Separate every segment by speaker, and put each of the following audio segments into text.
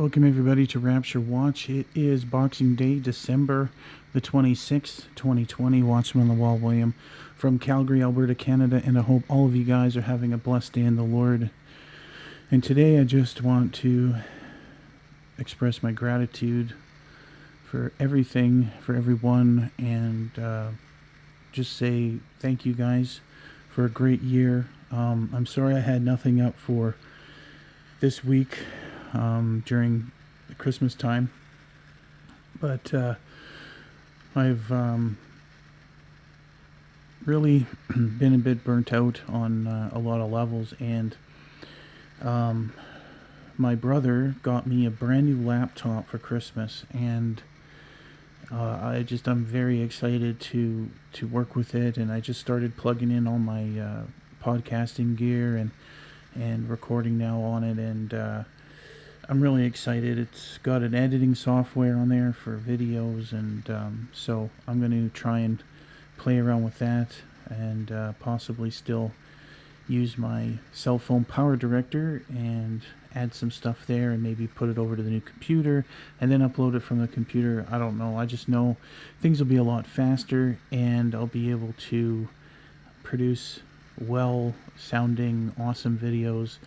Speaker 1: Welcome everybody to Rapture Watch. It is Boxing Day, December the 26th, 2020. Watchman on the Wall, William from Calgary, Alberta, Canada, and I hope all of you guys are having a blessed day in the Lord. And today I just want to express my gratitude for everything, for everyone, and just say thank you guys for a great year. I'm sorry I had nothing up for this week during the Christmas time, but I've really been a bit burnt out on a lot of levels, and my brother got me a brand new laptop for Christmas, and I'm very excited to work with it, and I just started plugging in all my podcasting gear and recording now on it, and I'm really excited. It's got an editing software on there for videos, and so I'm going to try and play around with that, and possibly still use my cell phone power director and add some stuff there, and maybe put it over to the new computer and then upload it from the computer. I don't know. I just know things will be a lot faster, and I'll be able to produce well sounding awesome videos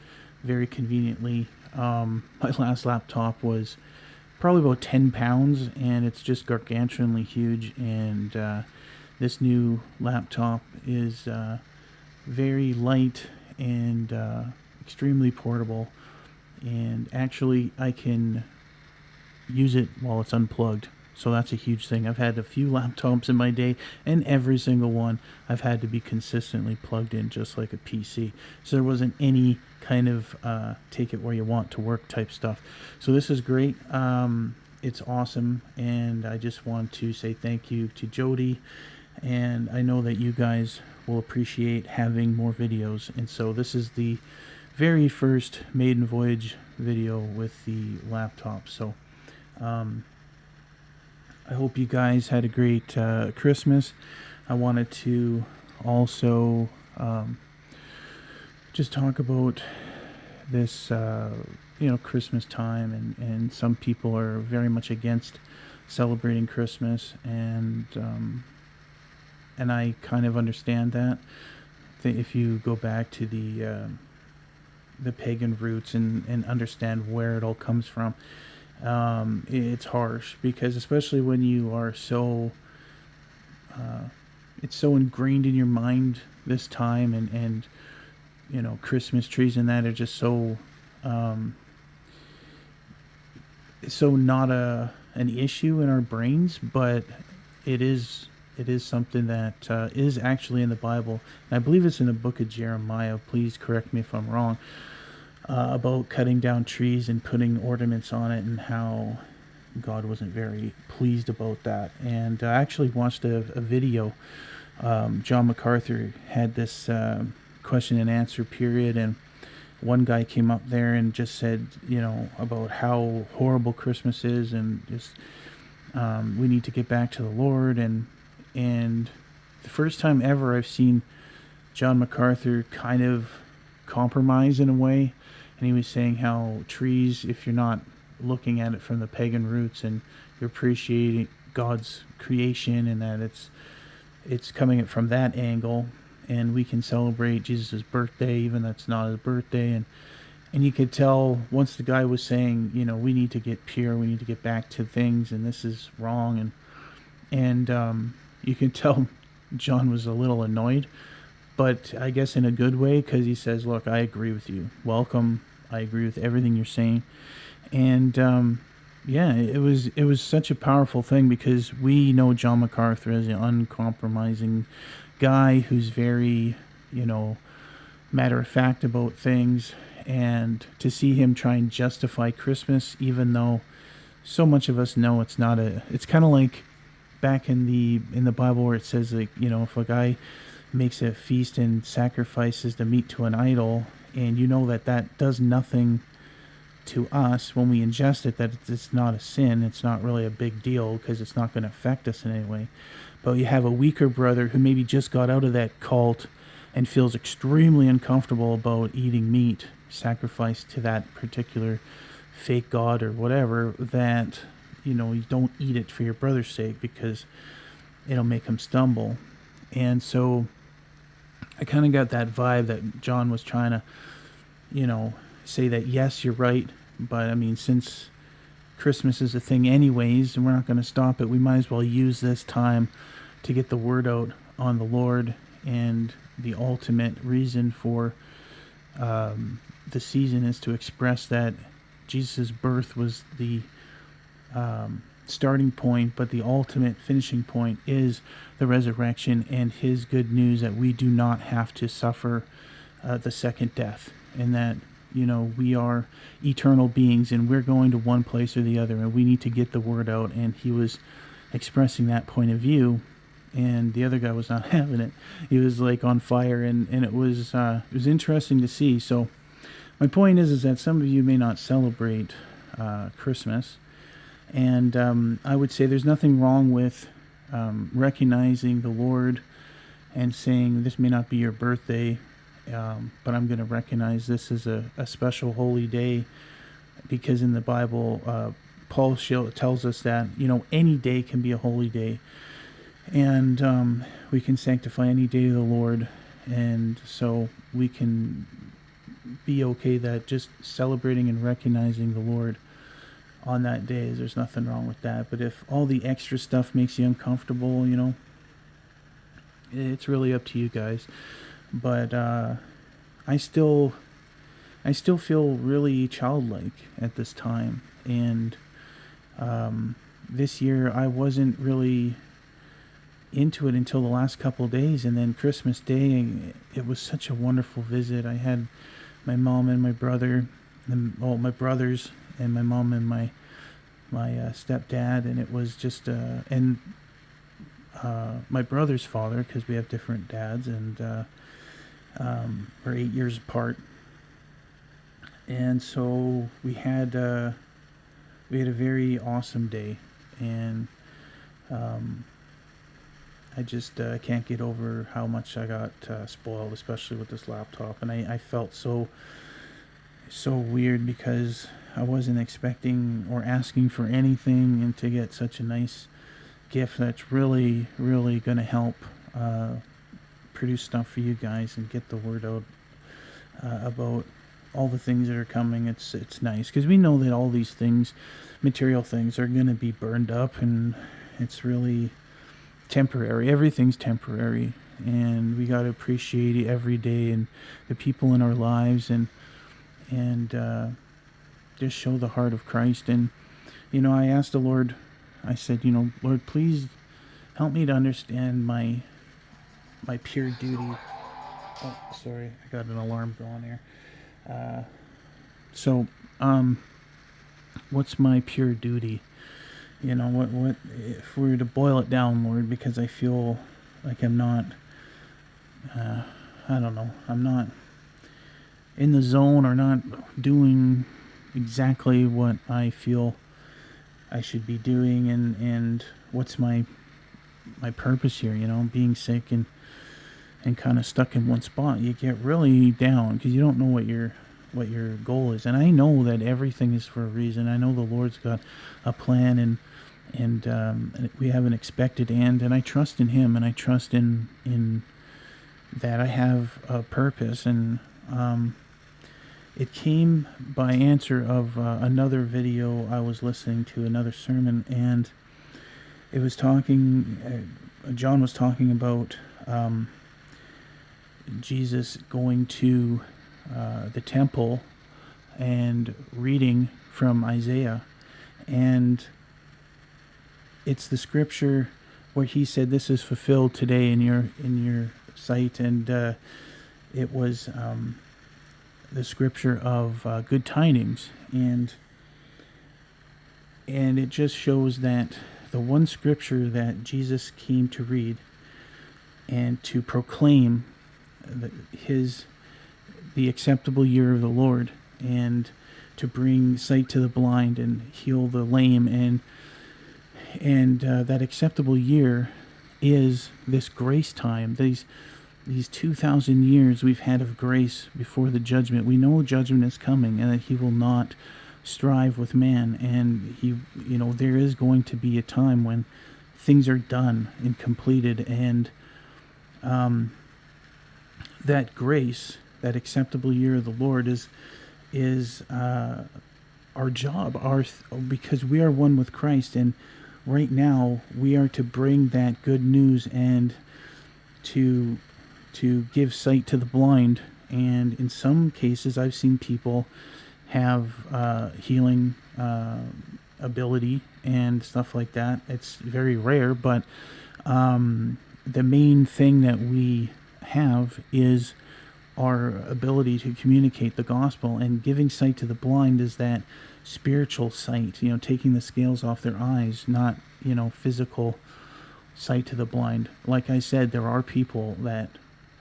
Speaker 1: very conveniently. My last laptop was probably about 10 pounds, and it's just gargantuanly huge, and this new laptop is very light and extremely portable, and actually I can use it while it's unplugged. So that's a huge thing. I've had a few laptops in my day, and every single one I've had to be consistently plugged in, just like a PC. So there wasn't any kind of take it where you want to work type stuff. So this is great. It's awesome, and I just want to say thank you to Jody, and I know that you guys will appreciate having more videos. And so this is the very first maiden voyage video with the laptop. So I hope you guys had a great Christmas. I wanted to also just talk about this, Christmas time, and some people are very much against celebrating Christmas, and I kind of understand that. If you go back to the pagan roots and understand where it all comes from, it's harsh, because especially when you are so it's so ingrained in your mind this time, and Christmas trees and that are just so not an issue in our brains, but it is something that is actually in the Bible, and I believe it's in the book of Jeremiah. Please correct me if I'm wrong. About cutting down trees and putting ornaments on it, and how God wasn't very pleased about that. And I actually watched a video. John MacArthur had this question and answer period, and one guy came up there and just said, about how horrible Christmas is, and just we need to get back to the Lord. And the first time ever I've seen John MacArthur kind of compromise in a way. And he was saying how trees, if you're not looking at it from the pagan roots and you're appreciating God's creation, and that it's coming it from that angle, and we can celebrate Jesus' birthday even that's not his birthday. And you could tell once the guy was saying, we need to get pure, we need to get back to things, and this is wrong, and you can tell John was a little annoyed, but I guess in a good way, because he says, look, I agree with you. Welcome. I agree with everything you're saying. And it was such a powerful thing, because we know John MacArthur as an uncompromising guy who's very, matter of fact about things. And to see him try and justify Christmas, even though so much of us know it's not it's kind of like back in the Bible where it says, like, if a guy makes a feast and sacrifices the meat to an idol, and that does nothing to us when we ingest it, that it's not a sin, it's not really a big deal, because it's not going to affect us in any way. But you have a weaker brother who maybe just got out of that cult and feels extremely uncomfortable about eating meat sacrificed to that particular fake God or whatever, that, you don't eat it for your brother's sake because it'll make him stumble. And so I kind of got that vibe that John was trying to, say that, yes, you're right. But I mean, since Christmas is a thing anyways, and we're not going to stop it, we might as well use this time to get the word out on the Lord. And the ultimate reason for the season is to express that Jesus' birth was the starting point, but the ultimate finishing point is the resurrection and his good news that we do not have to suffer the second death, and that we are eternal beings and we're going to one place or the other, and we need to get the word out. And he was expressing that point of view, and the other guy was not having it. He was like on fire, and it was interesting to see. So my point is that some of you may not celebrate Christmas, and I would say there's nothing wrong with recognizing the Lord and saying, this may not be your birthday, but I'm going to recognize this as a special holy day, because in the Bible, Paul tells us that, any day can be a holy day, and we can sanctify any day of the Lord. And so we can be okay that just celebrating and recognizing the Lord on that day, there's nothing wrong with that. But if all the extra stuff makes you uncomfortable, it's really up to you guys. But I still feel really childlike at this time. And this year I wasn't really into it until the last couple of days, and then Christmas Day, it was such a wonderful visit. I had my mom and my brother, my brothers, and my mom and my stepdad, and it was just and my brother's father, because we have different dads, and we're 8 years apart. And so we had a very awesome day, and I just can't get over how much I got spoiled, especially with this laptop. And I felt so weird, because I wasn't expecting or asking for anything, and to get such a nice gift that's really, really going to help produce stuff for you guys and get the word out about all the things that are coming. It's nice, because we know that all these things, material things, are going to be burned up, and it's really temporary. Everything's temporary, and we got to appreciate every day and the people in our lives, and just show the heart of Christ. And I asked the Lord, I said, Lord, please help me to understand my pure duty. Oh, sorry, I got an alarm going here. So what's my pure duty? What if we were to boil it down, Lord, because I feel like I'm not, I don't know, I'm not in the zone, or not doing exactly what I feel I should be doing, and what's my purpose here, being sick and kind of stuck in one spot. You get really down, because you don't know what your goal is. And I know that everything is for a reason. I know the Lord's got a plan, and we have an expected end, and I trust in him, and I trust in that I have a purpose. And it came by answer of another video I was listening to, another sermon, and it was talking, John was talking about Jesus going to the temple and reading from Isaiah, and it's the scripture where he said, "This is fulfilled today in your sight," and it was the scripture of good tidings, and it just shows that the one scripture that Jesus came to read and to proclaim the acceptable year of the Lord, and to bring sight to the blind and heal the lame, and that acceptable year is this grace time. These 2,000 years we've had of grace before the judgment. We know judgment is coming, and that he will not strive with man, and there is going to be a time when things are done and completed, and that grace, that acceptable year of the Lord, is our job, because we are one with Christ, and right now we are to bring that good news and to give sight to the blind. And in some cases, I've seen people have healing ability and stuff like that. It's very rare, but the main thing that we have is our ability to communicate the gospel, and giving sight to the blind is that spiritual sight, taking the scales off their eyes, not, physical sight to the blind. Like I said, there are people that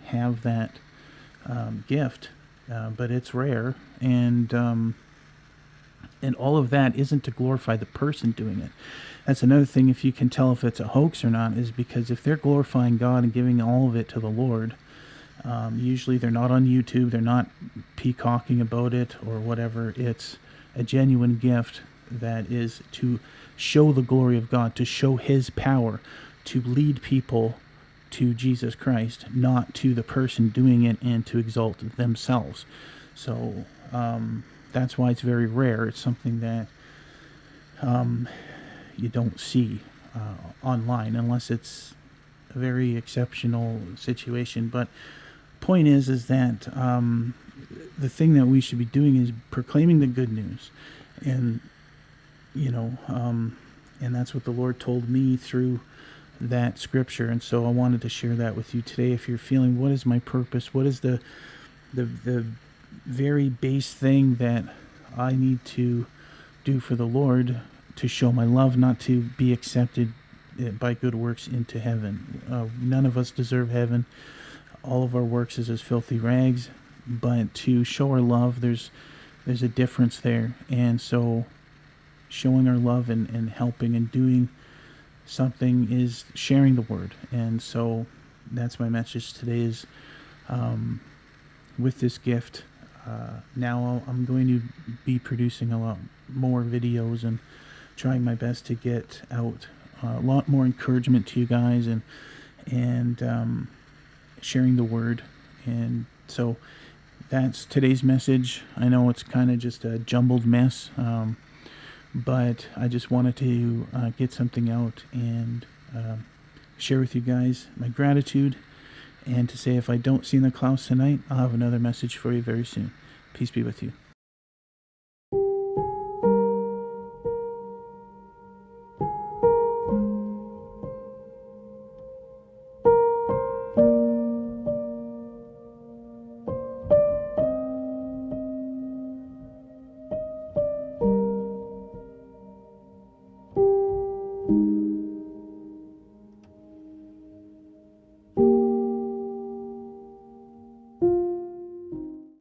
Speaker 1: have that gift, but it's rare, and all of that isn't to glorify the person doing it. That's another thing. If you can tell if it's a hoax or not, is because if they're glorifying God and giving all of it to the Lord, usually they're not on YouTube, they're not peacocking about it or whatever. It's a genuine gift that is to show the glory of God, to show His power, to lead people to Jesus Christ, not to the person doing it and to exalt themselves. So that's why it's very rare. It's something that you don't see online unless it's a very exceptional situation. But point is that the thing that we should be doing is proclaiming the good news, and and that's what the Lord told me through that scripture. And so I wanted to share that with you today. If you're feeling, what is my purpose? What is the very base thing that I need to do for the Lord to show my love, not to be accepted by good works into heaven? None of us deserve heaven. All of our works is as filthy rags, but to show our love, there's a difference there. And so showing our love and helping and doing something is sharing the word. And so that's my message today, is with this gift. Now I'm going to be producing a lot more videos and trying my best to get out a lot more encouragement to you guys, and sharing the word. And so that's today's message. I know it's kind of just a jumbled mess, but I just wanted to get something out and share with you guys my gratitude, and to say, if I don't see you in the clouds tonight, I'll have another message for you very soon. Peace be with you.